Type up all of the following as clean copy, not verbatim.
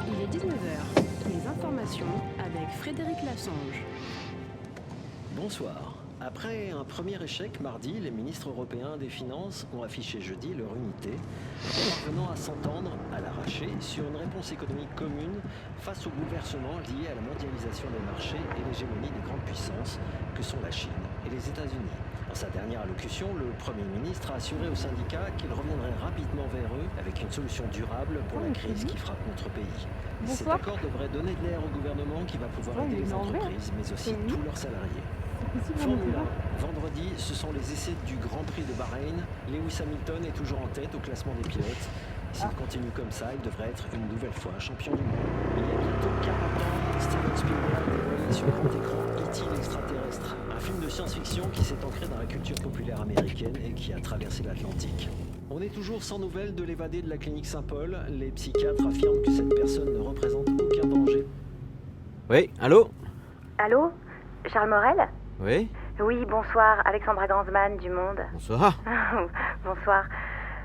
Il est 19h. Les informations avec Frédéric Lassange. Bonsoir. Après un premier échec mardi, les ministres européens des Finances ont affiché jeudi leur unité, en parvenant à s'entendre à l'arraché sur une réponse économique commune face au bouleversement lié à la mondialisation des marchés et l'hégémonie des grandes puissances que sont la Chine et les États-Unis. Dans sa dernière allocution, le Premier ministre a assuré aux syndicats qu'il reviendrait rapidement vers eux avec une solution durable pour la crise qui frappe notre pays. Cet accord devrait donner de l'air au gouvernement qui va pouvoir aider les entreprises, mais aussi tous leurs salariés. Formule 1. Vendredi, ce sont les essais du Grand Prix de Bahreïn. Lewis Hamilton est toujours en tête au classement des pilotes. S'il continue comme ça, il devrait être une nouvelle fois champion du monde. Il y a bientôt 40 ans, Steven Spielberg dévoilait sur grand écran E.T. l'extraterrestre, un film de science-fiction qui s'est ancré dans la culture populaire américaine et qui a traversé l'Atlantique. On est toujours sans nouvelles de l'évadé de la clinique Saint-Paul. Les psychiatres affirment que cette personne ne représente aucun danger. Oui, allô? Allô? Charles Morel? Oui? Oui, bonsoir, Alexandra Gansman du Monde. Bonsoir. Bonsoir.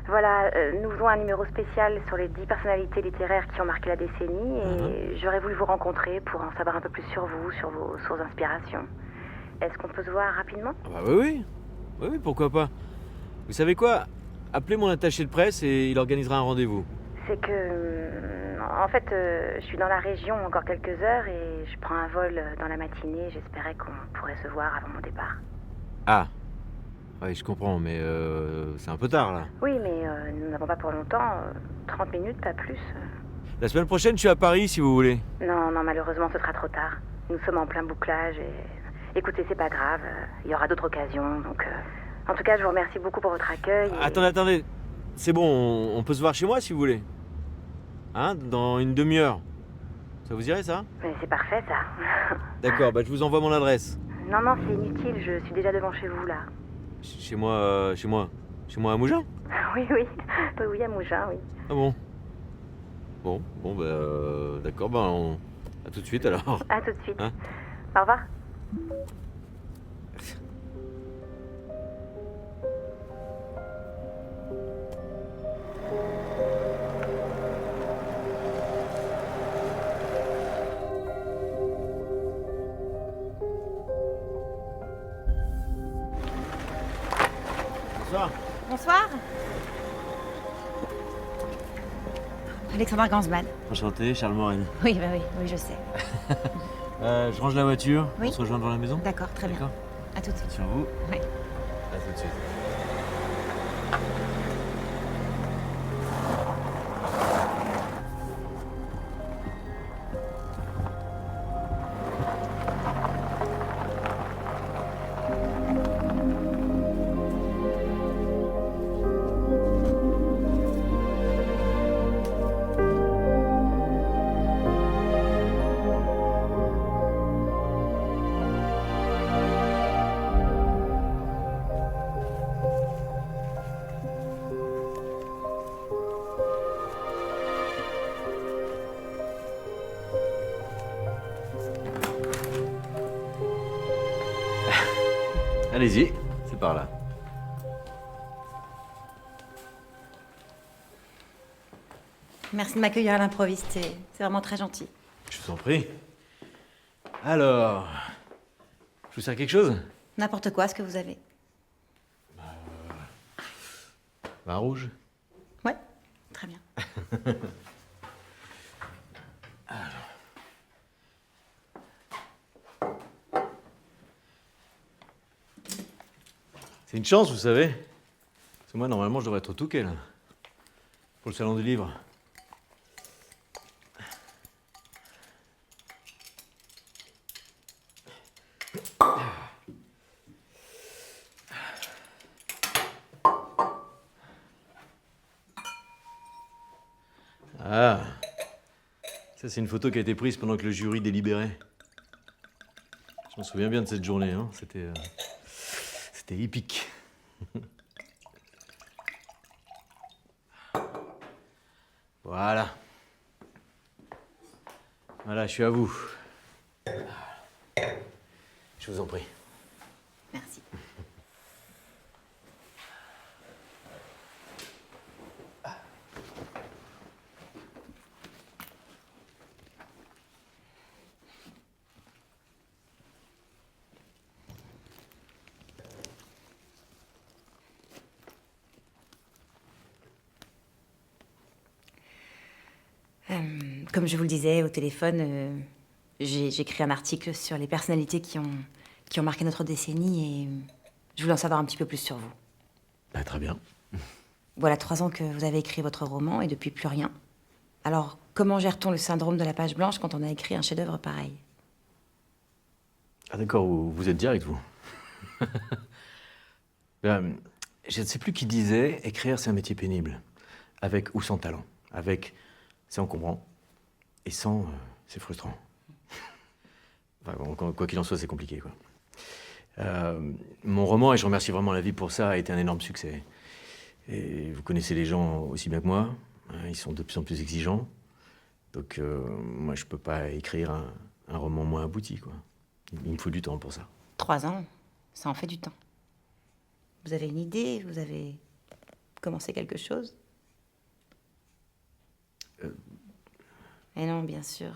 Voilà, nous faisons un numéro spécial sur les 10 personnalités littéraires qui ont marqué la décennie et j'aurais voulu vous rencontrer pour en savoir un peu plus sur vous, sur vos sources d'inspiration. Est-ce qu'on peut se voir rapidement? Ah bah oui, pourquoi pas. Vous savez quoi? Appelez mon attaché de presse et il organisera un rendez-vous. C'est que... en fait, je suis dans la région encore quelques heures et je prends un vol dans la matinée. J'espérais qu'on pourrait se voir avant mon départ. Ah, oui, je comprends, mais c'est un peu tard, là. Oui, mais nous n'avons pas pour longtemps. 30 minutes, pas plus. La semaine prochaine, je suis à Paris, si vous voulez. Non, malheureusement, ce sera trop tard. Nous sommes en plein bouclage et... Écoutez, c'est pas grave. Il y aura d'autres occasions, donc... En tout cas, je vous remercie beaucoup pour votre accueil. Attendez. C'est bon, on peut se voir chez moi, si vous voulez. Hein, dans une demi-heure. Ça vous irait, ça? Mais c'est parfait, ça. D'accord, bah je vous envoie mon adresse. Non, c'est inutile, je suis déjà devant chez vous, là. Chez moi à Mougins? Oui, à Mougins, oui. Ah bon? Bon, bah d'accord, bah à tout de suite, alors. À tout de suite. Hein? Au revoir. Bonsoir. Bonsoir. Alexandra Gansman. Enchanté, Charles Morel. Oui, je sais. Je range la voiture, Oui. on se rejoint devant la maison. D'accord, très bien. D'accord. À tout de suite. Sur vous. Oui. À tout de suite. Allez-y, c'est par là. Merci de m'accueillir à l'improviste, c'est vraiment très gentil. Je vous en prie. Alors, je vous sers quelque chose? N'importe quoi, ce que vous avez. Vin rouge? Ouais, très bien. C'est une chance, vous savez. Parce que moi, normalement, je devrais être au Touquet, là. Pour le salon du livre. Ça, c'est une photo qui a été prise pendant que le jury délibérait. Je m'en souviens bien de cette journée, hein. C'était épique. Voilà. Voilà, je suis à vous. Je vous en prie. Merci. Comme je vous le disais au téléphone, j'ai écrit un article sur les personnalités qui ont marqué notre décennie et je voulais en savoir un petit peu plus sur vous. Bah, très bien. Voilà 3 ans que vous avez écrit votre roman et depuis plus rien. Alors, comment gère-t-on le syndrome de la page blanche quand on a écrit un chef-d'œuvre pareil? Ah d'accord, vous êtes direct, vous. Je ne sais plus qui disait, écrire c'est un métier pénible. Avec ou sans talent. Avec, c'est encombrant. Et sans, c'est frustrant. Enfin, bon, quoi qu'il en soit, c'est compliqué, quoi. Mon roman, et je remercie vraiment la vie pour ça, a été un énorme succès. Et vous connaissez les gens aussi bien que moi. Hein, ils sont de plus en plus exigeants. Donc, moi, je peux pas écrire un roman moins abouti, quoi. Il me faut du temps pour ça. 3 ans, ça en fait du temps. Vous avez une idée? Vous avez commencé quelque chose? Eh non, bien sûr.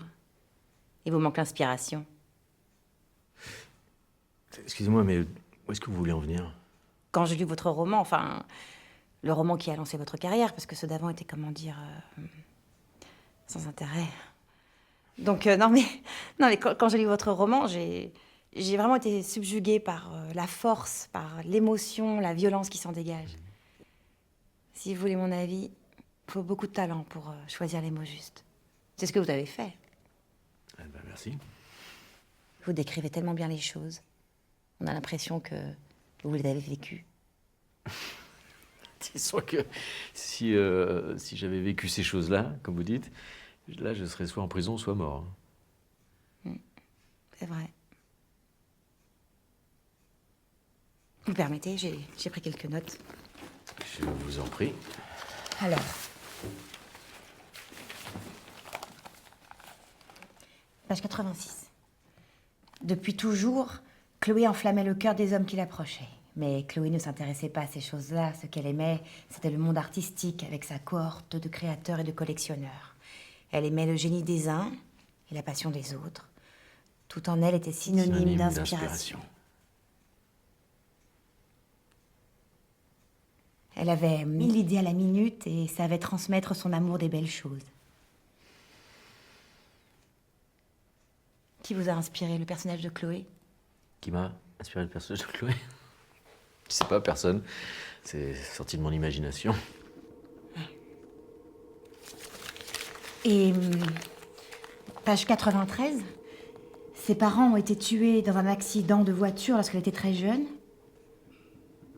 Il vous manque l'inspiration. Excusez-moi, mais où est-ce que vous voulez en venir? Quand j'ai lu votre roman, enfin, le roman qui a lancé votre carrière, parce que ceux d'avant étaient, comment dire, sans intérêt. Donc, non mais quand j'ai lu votre roman, j'ai vraiment été subjuguée par la force, par l'émotion, la violence qui s'en dégage. Si vous voulez mon avis, il faut beaucoup de talent pour choisir les mots justes. C'est ce que vous avez fait. Eh ben, merci. Vous décrivez tellement bien les choses. On a l'impression que vous les avez vécues. C'est sûr que si j'avais vécu ces choses-là, comme vous dites, là, je serais soit en prison, soit mort. C'est vrai. Vous permettez, j'ai pris quelques notes. Je vous en prie. Alors. Page 86. Depuis toujours, Chloé enflammait le cœur des hommes qui l'approchaient. Mais Chloé ne s'intéressait pas à ces choses-là. Ce qu'elle aimait, c'était le monde artistique, avec sa cohorte de créateurs et de collectionneurs. Elle aimait le génie des uns et la passion des autres. Tout en elle était synonyme d'inspiration. Elle avait 1000 idées à la minute et savait transmettre son amour des belles choses. Qui vous a inspiré le personnage de Chloé? Qui m'a inspiré le personnage de Chloé? Je sais pas, personne. C'est sorti de mon imagination. Et page 93, ses parents ont été tués dans un accident de voiture lorsqu'elle était très jeune.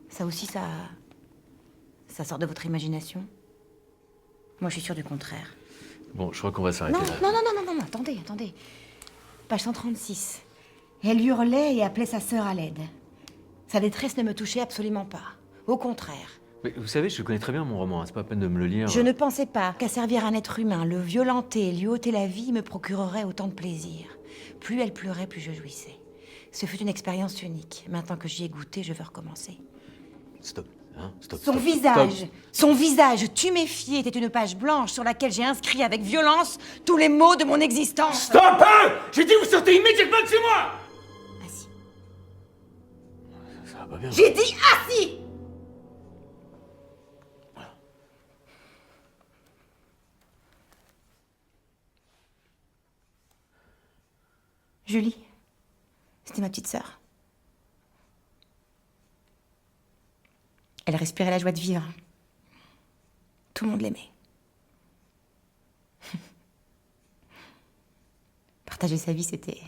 Ça aussi, ça sort de votre imagination? Moi, je suis sûre du contraire. Bon, je crois qu'on va s'arrêter là. Non, attendez. Page 136. Elle hurlait et appelait sa sœur à l'aide. Sa détresse ne me touchait absolument pas. Au contraire. Mais vous savez, je connais très bien mon roman, hein. C'est pas la peine de me le lire. Je ne pensais pas qu'à servir un être humain, le violenter, lui ôter la vie, me procurerait autant de plaisir. Plus elle pleurait, plus je jouissais. Ce fut une expérience unique. Maintenant que j'y ai goûté, je veux recommencer. Stop, hein, stop. Son visage tuméfié était une page blanche sur laquelle j'ai inscrit avec violence tous les mots de mon existence. Stop, hein! J'ai dit vous sortez immédiatement de chez moi! Assis. Ça va pas bien. J'ai dit assis! Julie, c'était ma petite sœur. Elle respirait la joie de vivre. Tout le monde l'aimait. Partager sa vie, c'était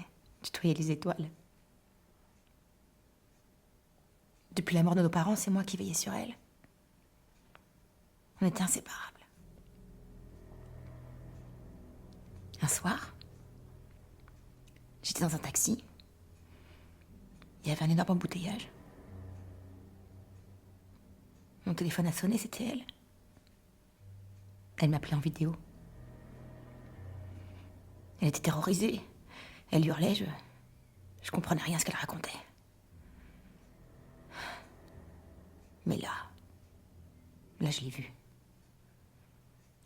tutoyer les étoiles. Depuis la mort de nos parents, c'est moi qui veillais sur elle. On était inséparables. Un soir, j'étais dans un taxi. Il y avait un énorme embouteillage. Mon téléphone a sonné, c'était elle. Elle m'appelait en vidéo. Elle était terrorisée. Elle hurlait, je comprenais rien à ce qu'elle racontait. Mais là, je l'ai vue.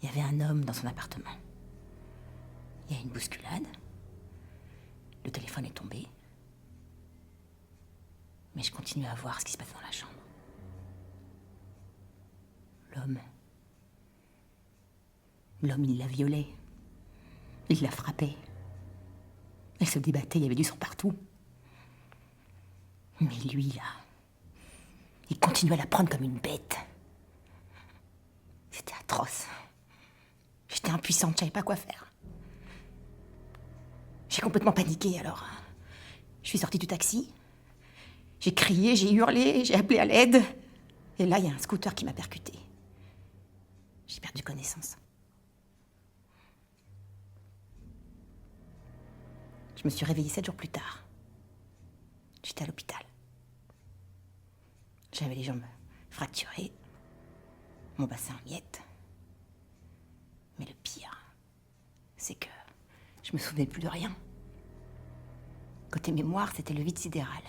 Il y avait un homme dans son appartement. Il y a eu une bousculade. Le téléphone est tombé. Mais je continue à voir ce qui se passait dans la chambre. L'homme, il l'a violée. Il l'a frappée. Elle se débattait, il y avait du sang partout. Mais lui, là, il continuait à la prendre comme une bête. C'était atroce. J'étais impuissante, je savais pas quoi faire. J'ai complètement paniqué, alors. Je suis sortie du taxi. J'ai crié, j'ai hurlé, j'ai appelé à l'aide. Et là, il y a un scooter qui m'a percuté. J'ai perdu connaissance. Je me suis réveillée 7 jours plus tard. J'étais à l'hôpital. J'avais les jambes fracturées, mon bassin en miettes. Mais le pire, c'est que je me souvenais plus de rien. Côté mémoire, c'était le vide sidéral.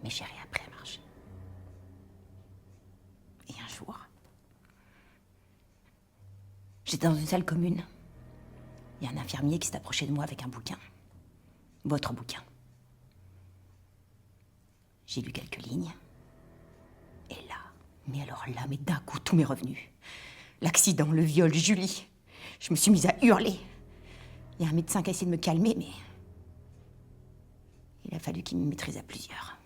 Mais j'ai réappris à marcher. Et un jour, j'étais dans une salle commune. Il y a un infirmier qui s'est approché de moi avec un bouquin. Votre bouquin. J'ai lu quelques lignes. Et là, mais d'un coup, tout m'est revenu. L'accident, le viol, Julie. Je me suis mise à hurler. Il y a un médecin qui a essayé de me calmer, mais il a fallu qu'il me maîtrise à plusieurs.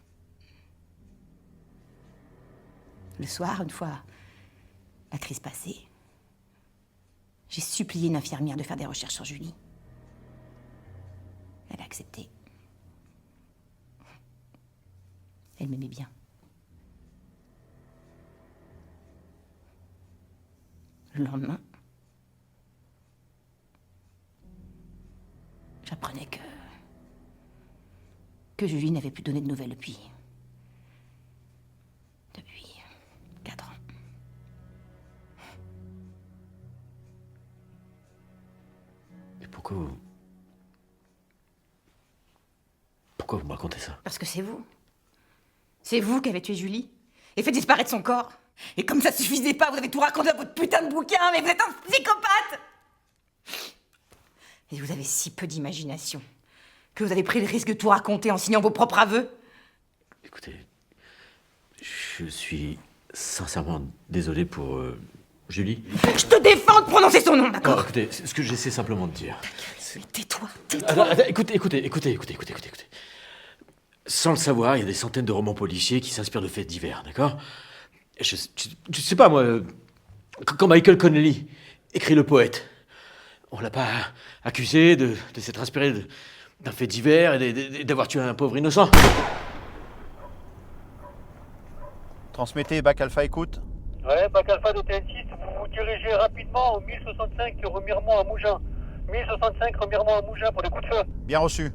Le soir, une fois la crise passée, j'ai supplié une infirmière de faire des recherches sur Julie. Elle a accepté. Elle m'aimait bien. Le lendemain, j'apprenais que Julie n'avait plus donné de nouvelles depuis 4 ans. Et pourquoi vous me racontez ça? Parce que c'est vous. C'est vous qui avez tué Julie et fait disparaître son corps. Et comme ça suffisait pas, vous avez tout raconté dans votre putain de bouquin, mais vous êtes un psychopathe! Et vous avez si peu d'imagination que vous avez pris le risque de tout raconter en signant vos propres aveux. Écoutez, je suis sincèrement désolé pour Julie. Je te défends de prononcer son nom, d'accord? Non, écoutez, ce que j'essaie simplement de dire. Mais tais-toi. Écoutez. Sans le savoir, il y a des centaines de romans policiers qui s'inspirent de faits divers, d'accord? Je sais pas, moi, quand Michael Connelly écrit Le Poète, on l'a pas accusé de s'être inspiré d'un fait divers et d'avoir tué un pauvre innocent. Transmettez, Bac Alpha écoute. Ouais, Bac Alpha de TN6, vous vous dirigez rapidement au 1065 Remiremont à Mougins. 1065 Remiremont à Mougins pour des coups de feu. Bien reçu.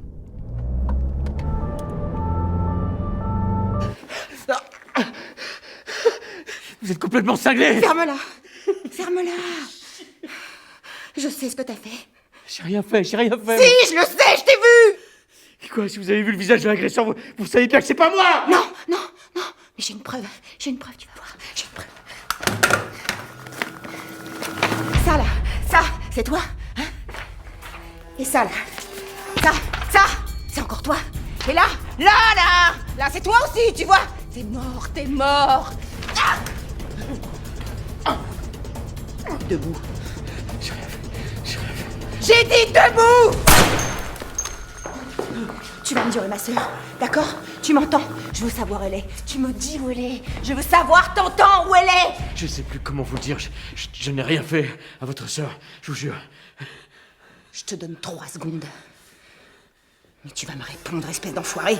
Vous êtes complètement cinglé! Ferme-la. Ferme-la. Je sais ce que t'as fait. J'ai rien fait. Si, je le sais, je t'ai vu. Et quoi, si vous avez vu le visage de l'agresseur, vous savez bien que c'est pas moi! Non. Mais j'ai une preuve, tu vas voir. J'ai une preuve. Ça, là, ça, c'est toi, hein? Et ça, là, ça, c'est encore toi. Et là, c'est toi aussi, tu vois? T'es mort. Debout. J'ai dit debout! Tu vas me dire où est ma sœur, d'accord? Tu m'entends? Je veux savoir où elle est. Tu me dis où elle est. Je veux savoir, t'entends où elle est? Je sais plus comment vous le dire. Je n'ai rien fait à votre sœur, je vous jure. Je te donne 3 secondes. Mais tu vas me répondre, espèce d'enfoiré.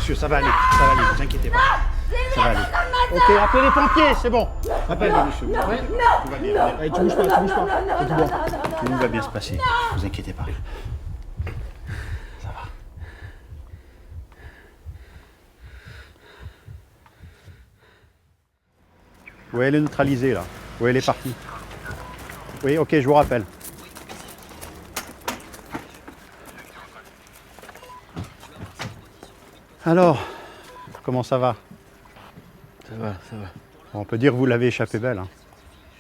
monsieur, ça va aller, ne vous inquiétez pas. Ça va aller. Ok, appelez les pompiers, c'est bon. Appelez-les, monsieur. Ouais, tout va bien. Allez, tu bouges pas, c'est tout bon. Tout va bien se passer, ne vous inquiétez pas. Ça va. Oui, elle est neutralisée, là. Oui, elle est partie. Oui, ok, je vous rappelle. Alors, comment ça va? Ça va, ça va. On peut dire que vous l'avez échappé belle. Hein.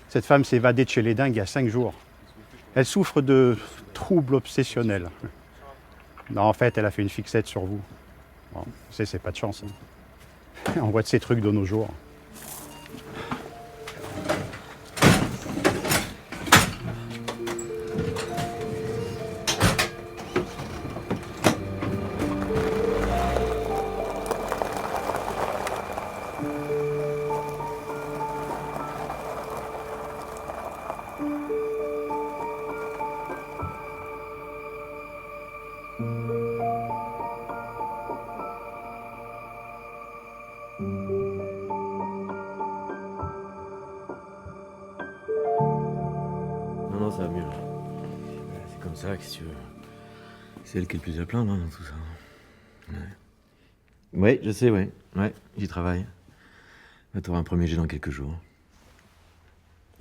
Cette femme s'est évadée de chez les dingues il y a 5 jours. Elle souffre de troubles obsessionnels. Non, en fait, elle a fait une fixette sur vous. Bon, c'est pas de chance. Hein. On voit de ces trucs de nos jours. Non, ça va mieux là. C'est comme ça, qu'est-ce que tu veux. C'est elle qui est le plus à plaindre dans tout ça. Ouais, je sais, ouais. Ouais, j'y travaille. Va t'auras un premier jet dans quelques jours.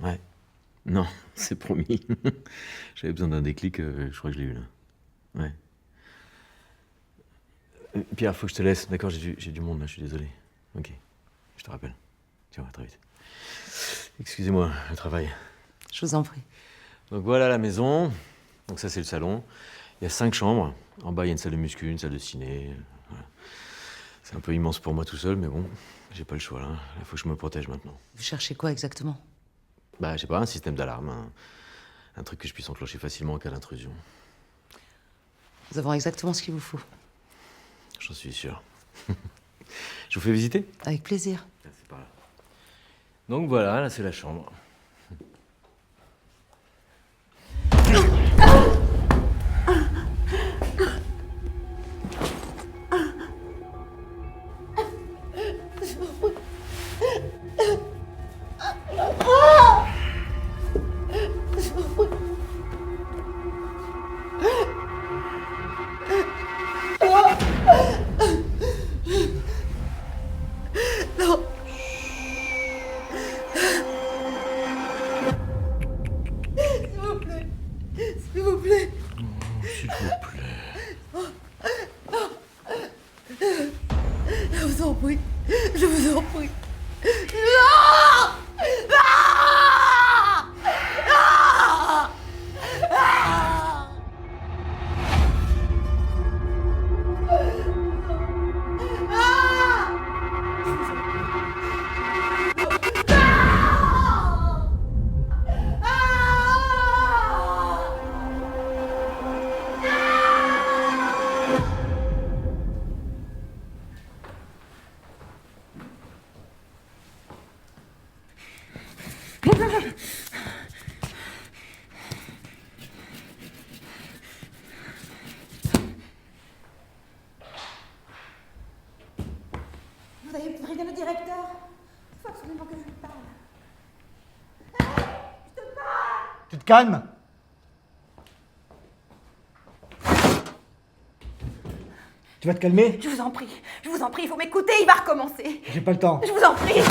Ouais. Non, c'est promis. J'avais besoin d'un déclic, je crois que je l'ai eu là. Ouais. Pierre, faut que je te laisse. D'accord, j'ai du monde là, je suis désolé. Ok, je te rappelle. Tiens, très vite. Excusez-moi, le travail. Je vous en prie. Donc voilà la maison. Donc ça c'est le salon. Il y a 5 chambres. En bas il y a une salle de muscu, une salle de ciné. Voilà. C'est un peu immense pour moi tout seul, mais bon, j'ai pas le choix là. Il faut que je me protège maintenant. Vous cherchez quoi exactement? Bah je sais pas, un système d'alarme, un truc que je puisse enclencher facilement en cas d'intrusion. Nous avons exactement ce qu'il vous faut. J'en suis sûr. Je vous fais visiter? Avec plaisir. C'est par là. Donc voilà, là c'est la chambre. S'il vous plaît. S'il vous plaît. Je vous en prie. Je vous en prie. Non! Non! Non! Vous avez prévenu le directeur? Il faut absolument que je lui parle. Tu te calmes? Tu vas te calmer? Je vous en prie, il faut m'écouter, il va recommencer. J'ai pas le temps. Je vous en prie.